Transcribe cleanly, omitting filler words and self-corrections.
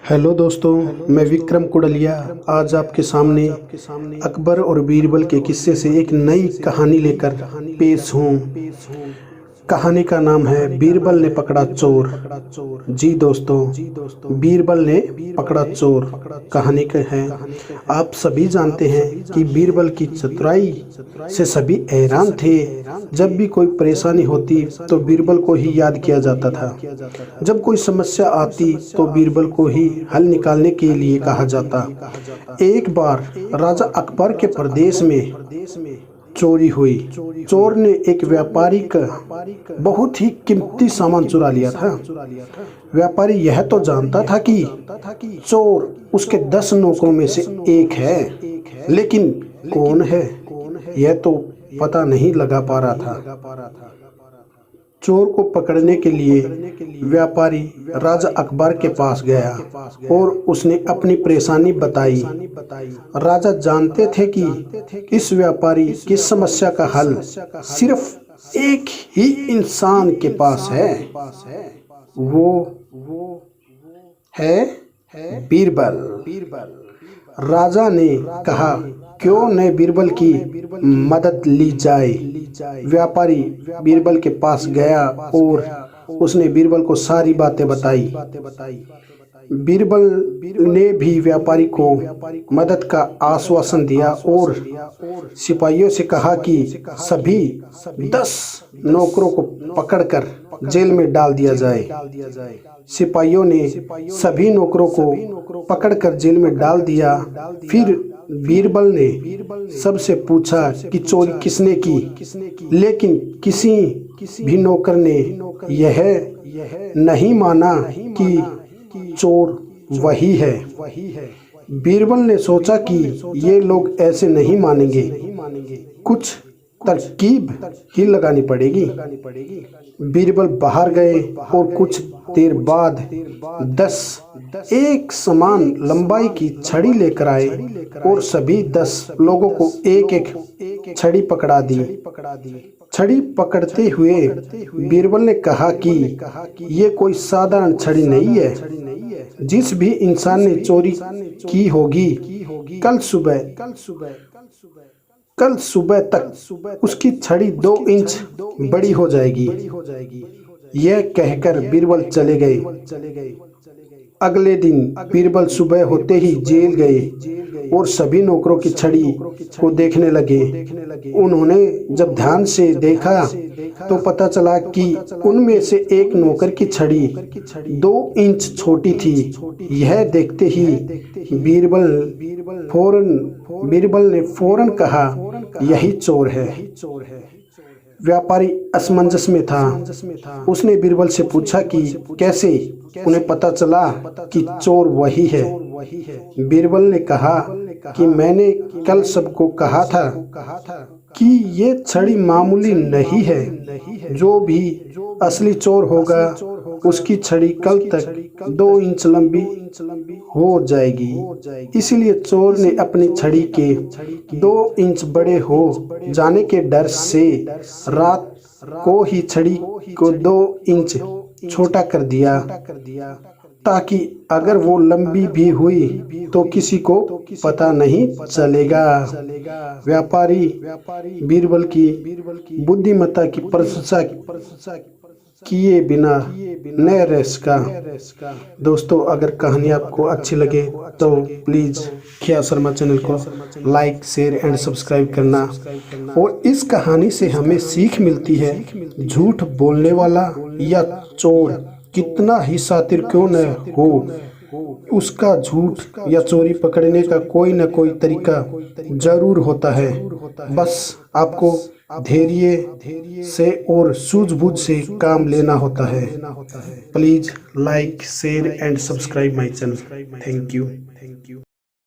Hello दोस्तों, मैं विक्रम कुड़लिया आज आपके सामने अकबर और बीरबल के किस्से से एक नई कहानी लेकर पेश हूँ। कहानी का नाम है बीरबल ने पकड़ा चोर। जी दोस्तों, बीरबल ने पकड़ा चोर कहानी का है। आप सभी जानते हैं कि बीरबल की चतुराई से सभी हैरान थे। जब भी कोई परेशानी होती तो बीरबल को ही याद किया जाता था। जब कोई समस्या आती तो बीरबल को ही हल निकालने के लिए कहा जाता। एक बार राजा अकबर के प्रदेश में चोरी हुई। चोर ने एक व्यापारी का बहुत ही कीमती सामान चुरा लिया था। व्यापारी यह तो जानता था कि चोर उसके 10 नौकरों में से एक है, लेकिन कौन है यह तो पता नहीं लगा पा रहा था। चोर को पकड़ने के लिए व्यापारी राजा अकबर के पास गया और उसने अपनी परेशानी बताई। राजा जानते थे कि इस व्यापारी की समस्या का हल सिर्फ एक ही इंसान के पास है, वो है बीरबल। राजा ने कहा, क्यों न बीरबल की मदद ली जाए। व्यापारी बीरबल के पास गया और उसने बीरबल को सारी बातें बताई। बीरबल ने भी व्यापारी को मदद का आश्वासन दिया और सिपाहियों से कहा कि सभी 10 नौकरों को पकड़कर जेल में डाल दिया जाए। सिपाहियों ने सभी नौकरों को पकड़कर जेल में डाल दिया। फिर बीरबल ने सबसे पूछा कि चोरी किसने की, लेकिन किसी भी नौकर ने यह नहीं माना कि चोर वही है। बीरबल ने सोचा कि ये लोग ऐसे नहीं मानेंगे, कुछ तरकीब ही लगानी पड़ेगी। बीरबल बाहर गए और कुछ देर बाद 10 एक समान लंबाई की छड़ी लेकर आए और सभी 10 लोगों को एक एक छड़ी पकड़ा दी। छड़ी पकड़ते हुए बीरबल ने कहा कि ये कोई साधारण छड़ी नहीं है। जिस भी इंसान ने चोरी की होगी कल सुबह तक उसकी छड़ी 2 इंच बड़ी हो जाएगी। यह कहकर बीरबल चले गए। अगले दिन बीरबल सुबह होते ही जेल गए और सभी नौकरों की छड़ी को देखने लगे। उन्होंने जब ध्यान से देखा तो पता चला कि उनमें से एक नौकर की छड़ी 2 इंच छोटी थी। यह देखते ही बीरबल ने फौरन कहा, यही चोर है। व्यापारी असमंजस में था। उसने बीरबल से पूछा कि कैसे उन्हें पता चला कि चोर वही है। बीरबल ने कहा कि मैंने कल सबको कहा था कि ये छड़ी मामूली नहीं है। जो भी असली चोर होगा उसकी छड़ी कल तक 2 इंच लंबी हो जाएगी। इसलिए चोर ने अपनी छड़ी के 2 इंच बड़े हो जाने के डर से रात को ही छड़ी को 2 इंच छोटा कर दिया, ताकि अगर वो लंबी भी हुई तो किसी को पता नहीं चलेगा। व्यापारी बीरबल की बुद्धिमत्ता की प्रशंसा किए बिना न रह सका। दोस्तों, अगर कहानी आपको अच्छी लगे तो प्लीज़ खिया शर्मा चैनल को लाइक, शेयर एंड सब्सक्राइब करना। और इस कहानी से हमें सीख मिलती है, झूठ बोलने वाला या चोर कितना ही शातिर क्यों न हो, उसका झूठ या चोरी पकड़ने का कोई न कोई तरीका जरूर होता है। बस आपको धैर्य से और सूझबूझ से काम लेना होता है। Please like, share and subscribe my channel. Thank you.